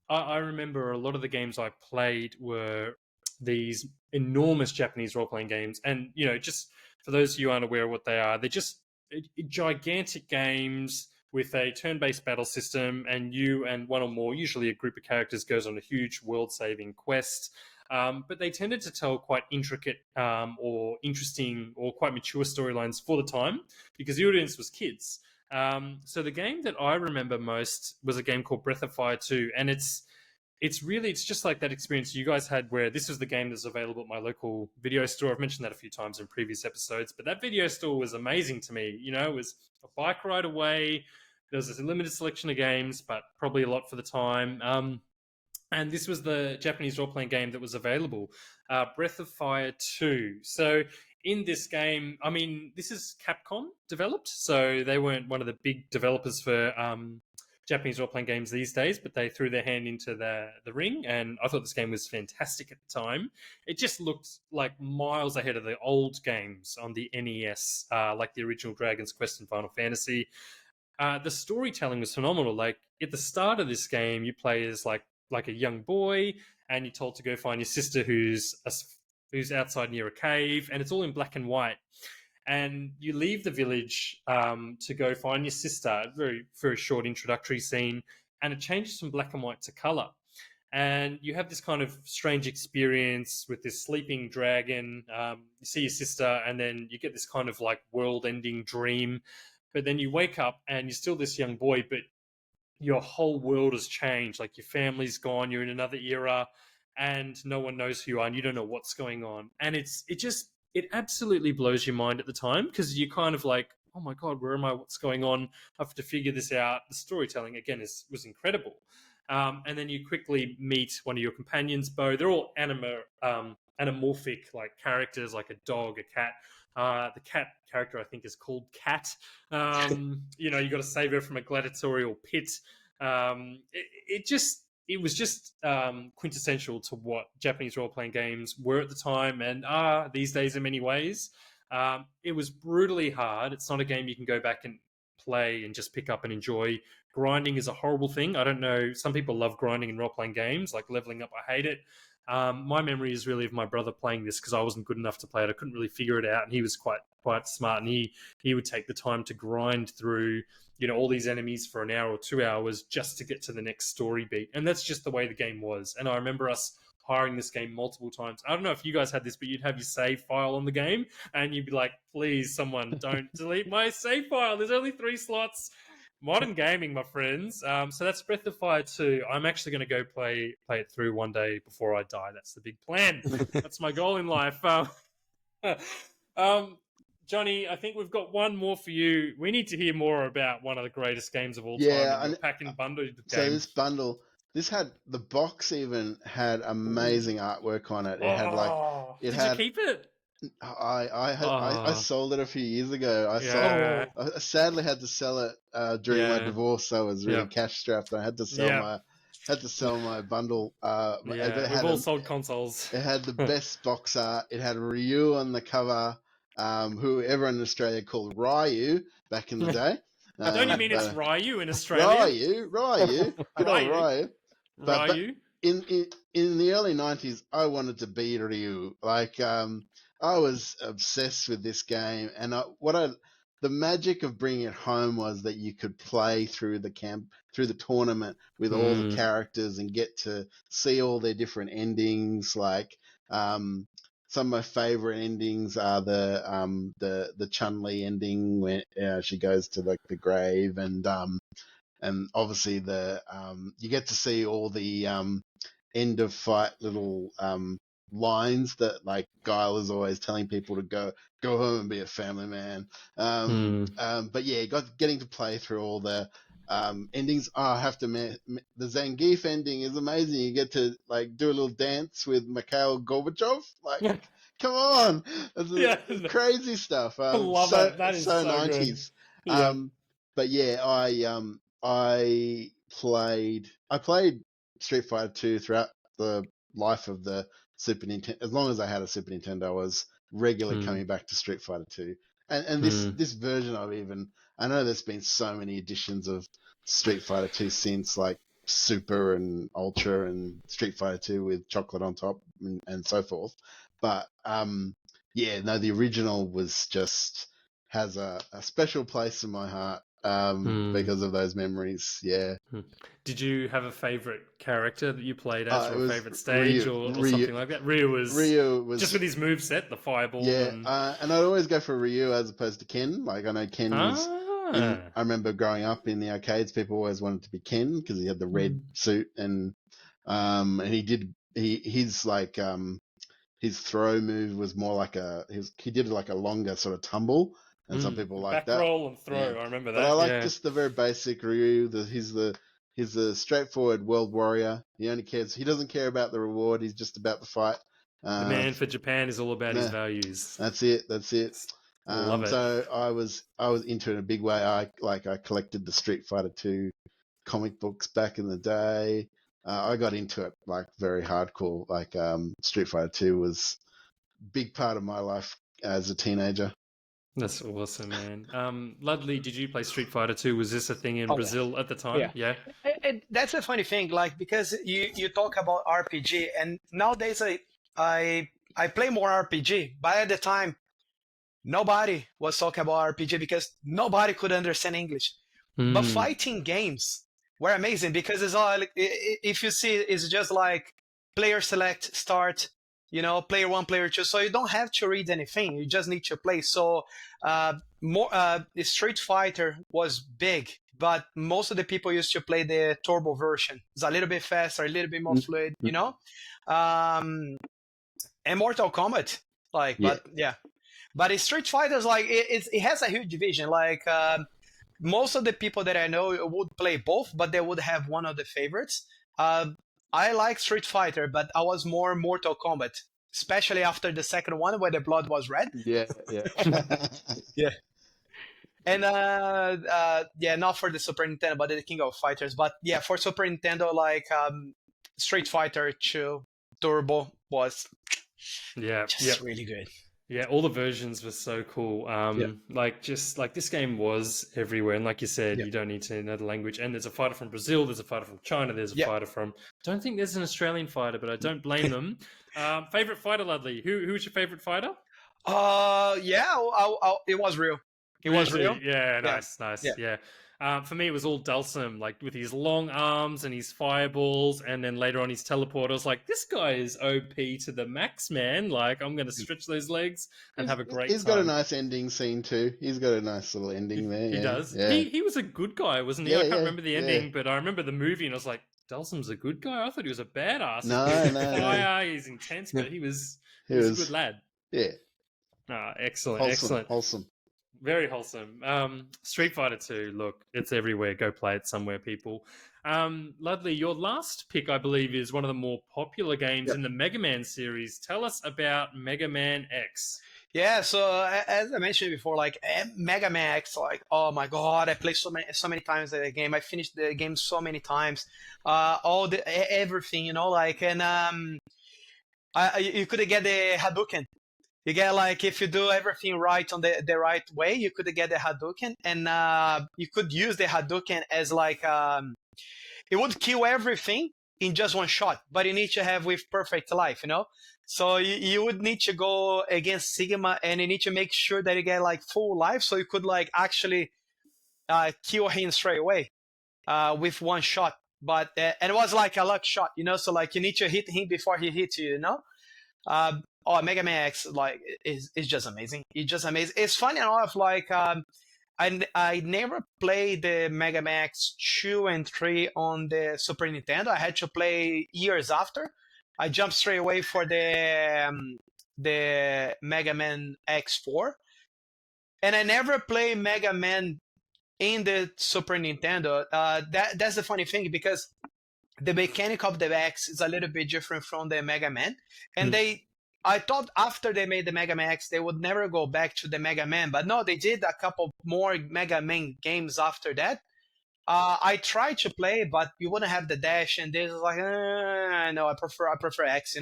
I remember a lot of the games I played were these enormous Japanese role-playing games, and you know, just for those of you who aren't aware of what they are, they're just gigantic games with a turn-based battle system, and you and one or more, usually a group of characters, goes on a huge world-saving quest. But they tended to tell quite intricate or interesting or quite mature storylines for the time because the audience was kids. So the game that I remember most was a game called Breath of Fire 2, and it's just like that experience you guys had where this was the game that's available at my local video store. I've mentioned that a few times in previous episodes, but that video store was amazing to me. It was a bike ride away. There was a limited selection of games, but probably a lot for the time. And this was the Japanese role-playing game that was available, Breath of Fire 2. So in this game, I mean, this is Capcom developed, so they weren't one of the big developers for Japanese role-playing games these days, but they threw their hand into the ring, and I thought this game was fantastic at the time. It just looked like miles ahead of the old games on the NES, like the original Dragon's Quest and Final Fantasy. The storytelling was phenomenal. Like at the start of this game, you play as like a young boy, and you're told to go find your sister who's outside near a cave, and it's all in black and white. And you leave the village to go find your sister. Very, very short introductory scene, and it changes from black and white to color. And you have this kind of strange experience with this sleeping dragon. You see your sister, and then you get this kind of like world-ending dream. But then you wake up, and you're still this young boy, but your whole world has changed. Like your family's gone, you're in another era, and no one knows who you are, and you don't know what's going on. And it absolutely blows your mind at the time because you're kind of like, oh my God, where am I? What's going on? I have to figure this out. The storytelling, again, was incredible. And then you quickly meet one of your companions, Bo. They're all anamorphic, like characters, like a dog, a cat. The cat character, I think, is called Cat. You got to save her from a gladiatorial pit. It was just quintessential to what Japanese role-playing games were at the time and are these days in many ways. It was brutally hard. It's not a game you can go back and play and just pick up and enjoy. Grinding is a horrible thing. I don't know. Some people love grinding in role-playing games, like leveling up. I hate it. My memory is really of my brother playing this because I wasn't good enough to play it. I couldn't really figure it out, and he was quite smart, and he would take the time to grind through all these enemies for an hour or 2 hours just to get to the next story beat. And that's just the way the game was. And I remember us hiring this game multiple times. I don't know if you guys had this, but you'd have your save file on the game, and you'd be like, please, someone don't delete my save file. There's only 3 slots. Modern gaming, my friends. So that's Breath of Fire 2. I'm actually going to go play it through one day before I die. That's the big plan. That's my goal in life. Johnny, I think we've got one more for you. We need to hear more about one of the greatest games of all time. And your pack and bundle game. So this bundle, the box even had amazing artwork on it. It had like, did you keep it? I sold it a few years ago. I sadly had to sell it during my divorce. So I was really cash strapped. I had to sell my bundle. We've all sold consoles. It had the best box art. It had Ryu on the cover, who everyone in Australia called Ryu back in the day. Don't you mean it's Ryu in Australia? Ryu. Good old Ryu. But Ryu. In the early 90s, I wanted to be Ryu. Like, I was obsessed with this game, and the magic of bringing it home was that you could play through the tournament with all the characters and get to see all their different endings. Like, some of my favorite endings are the Chun-Li ending when she goes to like the grave, and obviously you get to see all the end of fight little lines that like Guile is always telling people to go home and be a family man. But yeah, getting to play through all the endings. I have to the Zangief ending is amazing. You get to like do a little dance with Mikhail Gorbachev. Like, come on, it's crazy stuff. I love it. That is so 90s. Good. But yeah, I played Street Fighter 2 throughout the life of the Super Nintendo. As long as I had a Super Nintendo, I was regularly coming back to Street Fighter 2. And this version of I know there's been so many editions of Street Fighter 2 since, like Super and Ultra and Street Fighter 2 with chocolate on top and so forth. But the original was just has a special place in my heart because of those memories. Yeah. Did you have a favorite character that you played as, It or a was favorite stage, or something like that? Ryu was just with his moveset, the fireball. Yeah, and I'd always go for Ryu as opposed to Ken. Like I know Ken was. I remember growing up in the arcades, people always wanted to be Ken because he had the red suit and he did his throw move was more like he did like a longer sort of tumble, and some people like back that. roll and throw. Yeah. I remember But that. I like just the very basic Ryu. He's the straightforward world warrior. He doesn't care about the reward. He's just about the fight. The man for Japan is all about his values. That's it. Love it. So I was into it in a big way. I collected the Street Fighter 2 comic books back in the day. I got into it like very hardcore. Like Street Fighter 2 was a big part of my life as a teenager. That's awesome, man. Ludley, did you play Street Fighter 2? Was this a thing in Brazil at the time? Yeah. That's a funny thing, like because you talk about RPG, and nowadays I play more RPG, but at the time nobody was talking about RPG because nobody could understand English. But fighting games were amazing because it's all like, if you see, it's just like player select, start, player 1, player 2. So you don't have to read anything. You just need to play. So Street Fighter was big, but most of the people used to play the turbo version. It's a little bit faster, a little bit more fluid, and Mortal Kombat, but Street Fighter is like it has a huge division. Like most of the people that I know would play both, but they would have one of the favorites. I like Street Fighter, but I was more Mortal Kombat, especially after the second one where the blood was red. Yeah. Yeah. And not for the Super Nintendo, but the King of Fighters. But yeah, for Super Nintendo, like Street Fighter 2 Turbo was really good. Yeah, all the versions were so cool. Like this game was everywhere, and like you said, you don't need to know the language. And there's a fighter from Brazil, there's a fighter from China, there's a fighter from. Don't think there's an Australian fighter, but I don't blame them. Favorite fighter, Ludley? Who was your favorite fighter? It was real. It was real. Yeah, nice. Yeah. For me, it was all Dulcim, like with his long arms and his fireballs, and then later on his teleport. I was like, this guy is OP to the max, man. Like, I'm going to stretch those legs and have a great time. He's got a nice ending scene, too. He's got a nice little ending there. He does. Yeah. He was a good guy, wasn't he? I can't remember the ending, but I remember the movie, and I was like, Dulcim's a good guy? I thought he was a badass. No. He's intense, but he was a good lad. Yeah. Excellent. Wholesome. Very wholesome. Street Fighter 2, look, it's everywhere. Go play it somewhere, people. Ludley, your last pick, I believe, is one of the more popular games in the Mega Man series. Tell us about Mega Man X. Yeah, so as I mentioned before, like Mega Man X, like, oh my god, I played so many times the game. I finished the game so many times. Everything, and you could get the Hadouken. You get like, if you do everything right on the right way, you could get the Hadouken, and you could use the Hadouken as like it would kill everything in just one shot, but you need to have with perfect life, So you would need to go against Sigma, and you need to make sure that you get like full life, so you could like actually kill him straight away with one shot. But and it was like a luck shot, So like you need to hit him before he hits you, Mega Man X like is just amazing. It's just amazing. It's funny enough, like I never played the Mega Man X 2 and 3 on the Super Nintendo. I had to play years after. I jumped straight away for the Mega Man X4, and I never played Mega Man in the Super Nintendo. That's the funny thing, because the mechanic of the X is a little bit different from the Mega Man, and I thought after they made the Mega Man X, they would never go back to the Mega Man, but no, they did a couple more Mega Man games after that. I tried to play, but you wouldn't have the dash, and this is like, no, I prefer X,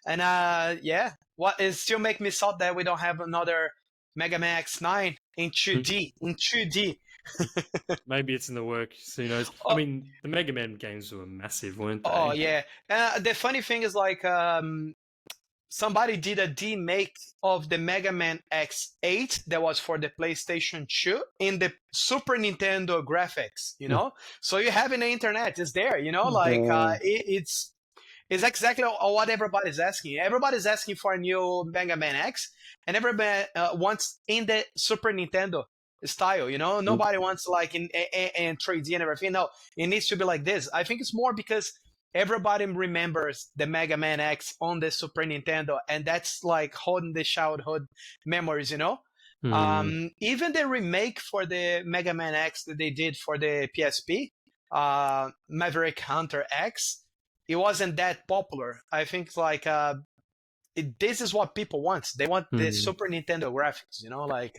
And it still make me sad that we don't have another Mega Man X9 in 2D. Maybe it's in the works. Who knows? I mean, the Mega Man games were massive, weren't they? Oh yeah. The funny thing is, like, somebody did a remake of the Mega Man X8 that was for the PlayStation 2 in the Super Nintendo graphics, you know? So you have in the internet, it's there, you know, like it's exactly what everybody's asking. Everybody's asking for a new Mega Man X, and everybody wants in the Super Nintendo style, you know? Nobody wants like in 3D and everything. No, it needs to be like this. I think it's more because everybody remembers the Mega Man X on the Super Nintendo, and that's like holding the childhood memories, you know? Even the remake for the Mega Man X that they did for the PSP, Maverick Hunter X, it wasn't that popular. I think like this is what people want. They want the Super Nintendo graphics, you know, like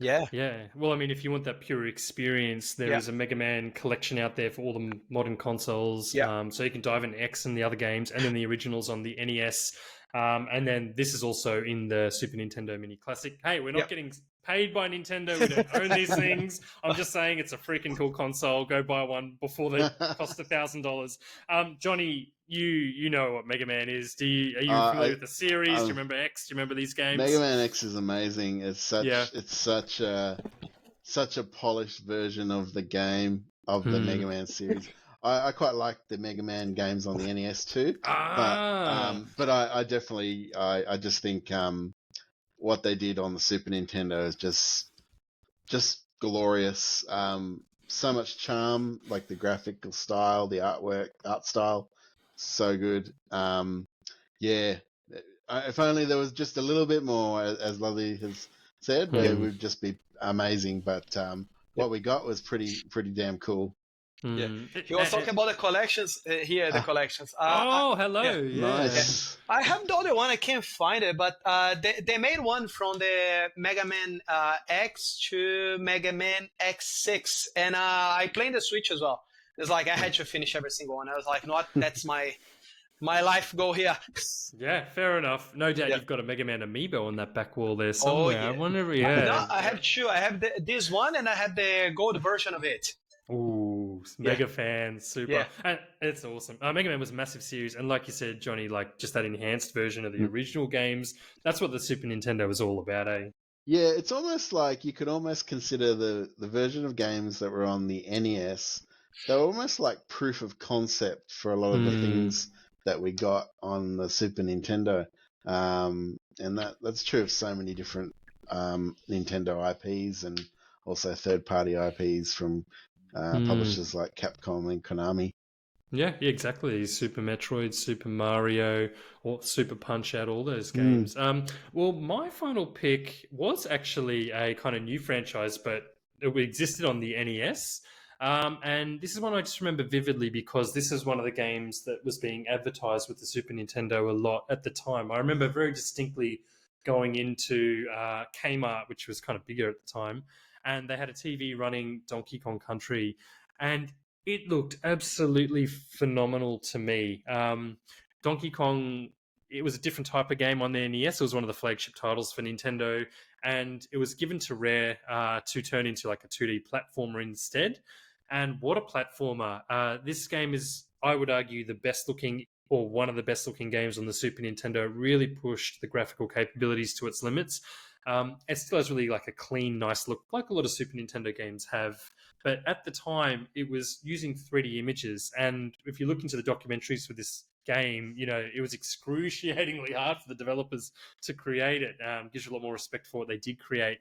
yeah. Yeah. Well, I mean, if you want that pure experience, there is a Mega Man collection out there for all the modern consoles. So you can dive into X and the other games, and then the originals on the NES. And then this is also in the Super Nintendo Mini Classic. Hey, we're not getting paid by Nintendo. We don't own these things. I'm just saying it's a freaking cool console. Go buy one before they cost $1,000. Johnny, you know what Mega Man is. Are you familiar with the series? Do you remember X? Do you remember these games? Mega Man X is amazing. It's such a polished version of the game of the Mega Man series. I quite like the Mega Man games on the NES too, but I definitely I just think what they did on the Super Nintendo is just glorious. So much charm, like the graphical style, the art style, so good. If only there was just a little bit more, as Ludley has said, it would just be amazing. But what we got was pretty damn cool. Yeah, he was talking about the collections here. The collections. Hello. Nice. I have the other one. I can't find it, but they made one from the Mega Man X to Mega Man X6, and I played the Switch as well. It's like I had to finish every single one. I was like, no, that's my life goal here. Yeah, fair enough. No doubt you've got a Mega Man amiibo on that back wall there somewhere. I wonder. No, I have two. I have this one, and I have the gold version of it. Ooh, mega fan, super. And it's awesome. Mega Man was a massive series, and like you said, Johnny, like just that enhanced version of the original games, that's what the Super Nintendo was all about, eh? Yeah, it's almost like you could almost consider the version of games that were on the NES, they were almost like proof of concept for a lot of the things that we got on the Super Nintendo. And that's true of so many different Nintendo IPs and also third-party IPs from publishers like Capcom and Konami. Yeah, exactly. Super Metroid, Super Mario, or Super Punch-Out, all those games. Well, my final pick was actually a kind of new franchise, but it existed on the NES. And this is one I just remember vividly because this is one of the games that was being advertised with the Super Nintendo a lot at the time. I remember very distinctly going into Kmart, which was kind of bigger at the time, and they had a TV running Donkey Kong Country, and it looked absolutely phenomenal to me. Donkey Kong, it was a different type of game on the NES. It was one of the flagship titles for Nintendo, and it was given to Rare to turn into like a 2D platformer instead. And what a platformer. This game is, I would argue, the best looking or one of the best looking games on the Super Nintendo. It really pushed the graphical capabilities to its limits. It still has really like a clean, nice look, like a lot of Super Nintendo games have. But at the time, it was using 3D images. And if you look into the documentaries for this game, you know, it was excruciatingly hard for the developers to create it. Gives you a lot more respect for what they did create.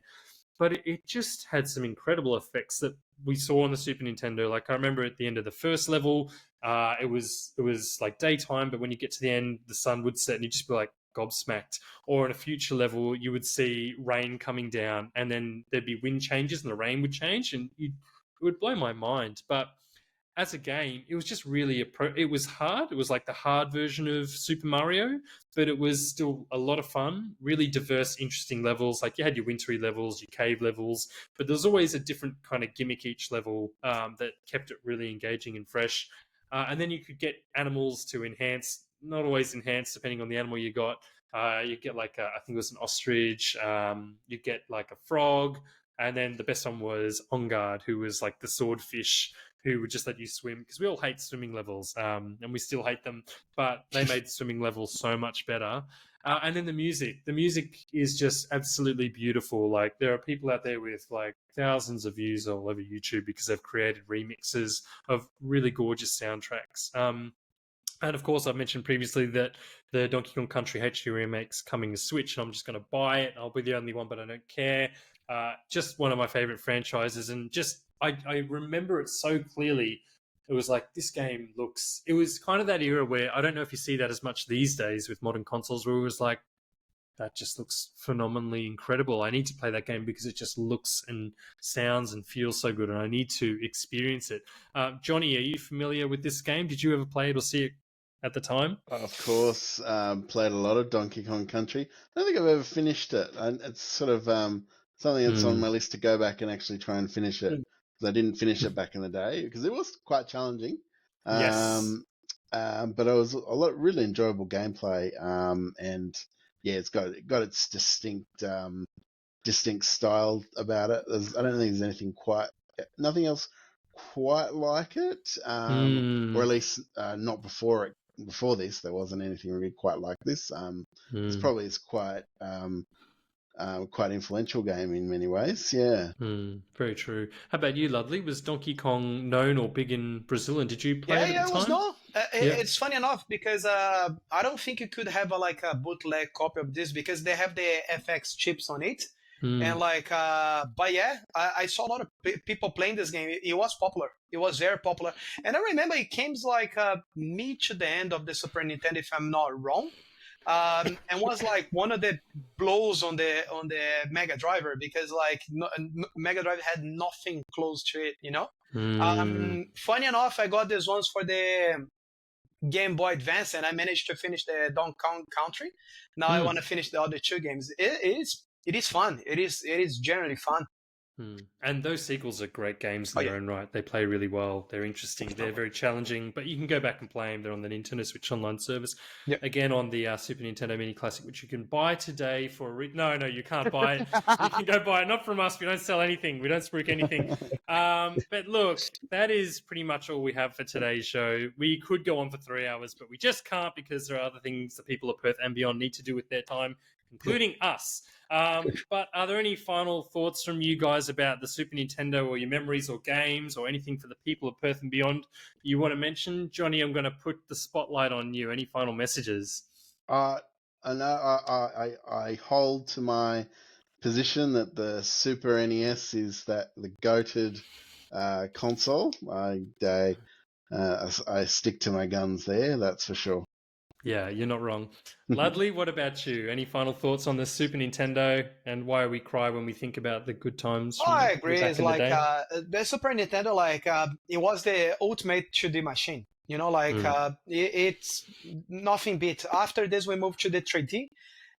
But it just had some incredible effects that we saw on the Super Nintendo. Like I remember at the end of the first level, it was like daytime, but when you get to the end, the sun would set and you'd just be like gobsmacked. Or in a future level, you would see rain coming down and then there'd be wind changes and the rain would change and it would blow my mind. But as a game, it was just really it was hard. It was like the hard version of Super Mario, but it was still a lot of fun, really diverse, interesting levels. Like you had your wintry levels, your cave levels, but there's always a different kind of gimmick each level that kept it really engaging and fresh. And then you could get animals to enhance, not always enhance depending on the animal you got. You get like, I think it was an ostrich, you get like a frog, and then the best one was On Guard, who was like the swordfish. who would just let you swim, because we all hate swimming levels, and we still hate them, but they made swimming levels so much better. And then the music is just absolutely beautiful. Like, there are people out there with like thousands of views all over YouTube because they've created remixes of really gorgeous soundtracks. And of course, I've mentioned previously that the Donkey Kong Country HD remake's coming to Switch, and I'm just going to buy it. I'll be the only one, but I don't care. Just one of my favorite franchises, and just I remember it so clearly. It was like, this game looks. It was kind of that era where I don't know if you see that as much these days with modern consoles, where it was like, that just looks phenomenally incredible. I need to play that game because it just looks and sounds and feels so good, and I need to experience it. Johnny, are you familiar with this game? Did you ever play it or see it at the time? Of course, played a lot of Donkey Kong Country. I don't think I've ever finished it. It's sort of something that's on my list to go back and actually try and finish it. 'Cause I didn't finish it back in the day because it was quite challenging. Yes. But it was a lot really enjoyable gameplay. And yeah, it's got its distinct style about it. I don't think there's nothing else quite like it, or at least not before it. Before this, there wasn't anything really quite like this. It's probably quite influential game in many ways. Yeah. Very true. How about you, Ludley? Was Donkey Kong known or big in Brazil, and did you play it at the it time? was no. It's funny enough because I don't think you could have a bootleg copy of this because they have the FX chips on it. And but yeah, I saw a lot of people playing this game. It was popular. It was very popular. And I remember it came mid to the end of the Super Nintendo, if I'm not wrong. And was like one of the blows on the Mega Driver because Mega Drive had nothing close to it, you know. Funny enough, I got these ones for the Game Boy Advance, and I managed to finish the Donkey Kong Country. Now I want to finish the other two games. It is fun. It is generally fun. And those sequels are great games in their own right. They play really well. They're interesting. They're very challenging, but you can go back and play them. They're on the Nintendo Switch Online service. Yep. Again, on the Super Nintendo Mini Classic, which you can buy today for no, you can't buy it. You can go buy it. Not from us. We don't sell anything. We don't spruik anything. But look, that is pretty much all we have for today's show. We could go on for 3 hours, but we just can't because there are other things the people of Perth and Beyond need to do with their time, including us. But are there any final thoughts from you guys about the Super Nintendo, or your memories or games or anything for the people of Perth and Beyond you want to mention? Johnny, I'm going to put the spotlight on you. Any final messages? I hold to my position that the Super NES is the goated console. I stick to my guns there, that's for sure. Yeah, you're not wrong. Ludley, what about you? Any final thoughts on the Super Nintendo and why we cry when we think about the good times? I agree. Back It's in the day? The Super Nintendo, it was the ultimate 2D machine. You know, it's nothing beat. After this, we moved to the 3D,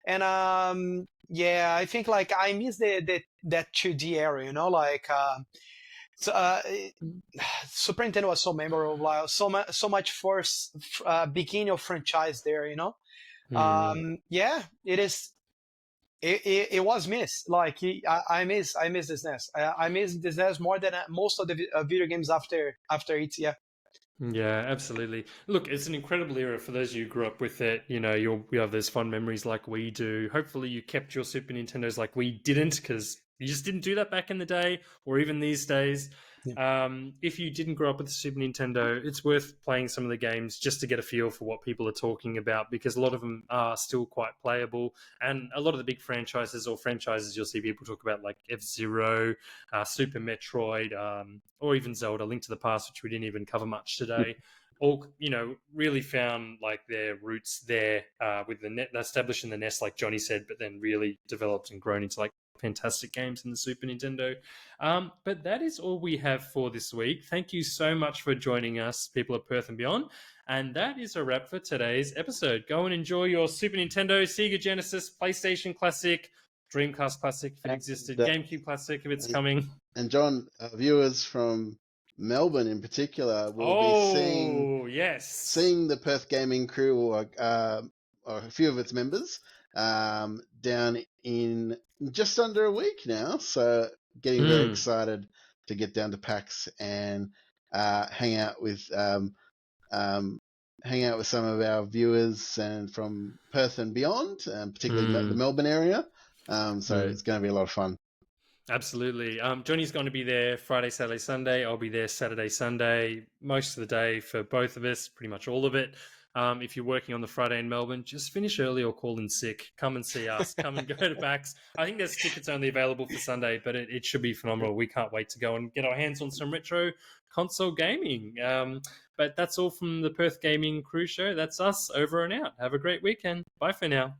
and I think I miss that 2D era. You know, Super Nintendo was so memorable, so much first beginning of franchise there, you know. It is. It was missed. I miss this NES. I miss this NES more than most of the video games after it. Yeah. Yeah, absolutely. Look, it's an incredible era for those of you who grew up with it. You know, you have those fond memories like we do. Hopefully you kept your Super Nintendos like we didn't, because you just didn't do that back in the day or even these days. Yeah. If you didn't grow up with the Super Nintendo, it's worth playing some of the games just to get a feel for what people are talking about, because a lot of them are still quite playable. And a lot of the big franchises you'll see people talk about, like F-Zero, Super Metroid, or even Zelda, Link to the Past, which we didn't even cover much today. All, really found their roots there with the establishing the NES, like Johnny said, but then really developed and grown into fantastic games in the Super Nintendo. But that is all we have for this week. Thank you so much for joining us, people of Perth and Beyond. And that is a wrap for today's episode. Go and enjoy your Super Nintendo, Sega Genesis, PlayStation Classic, Dreamcast Classic if it existed, GameCube Classic if it's coming. And John, viewers from Melbourne in particular will be seeing the Perth Gaming crew, or a few of its members, down in just under a week now. So getting very excited to get down to PAX and hang out with some of our viewers and from Perth and beyond, particularly the Melbourne area. So it's going to be a lot of fun. Absolutely. Johnny's going to be there Friday, Saturday, Sunday. I'll be there Saturday, Sunday, most of the day for both of us, pretty much all of it. If you're working on the Friday in Melbourne, just finish early or call in sick. Come and see us. Come and go to PAX. I think there's tickets only available for Sunday, but it should be phenomenal. We can't wait to go and get our hands on some retro console gaming. But that's all from the Perth Gaming Crew Show. That's us over and out. Have a great weekend. Bye for now.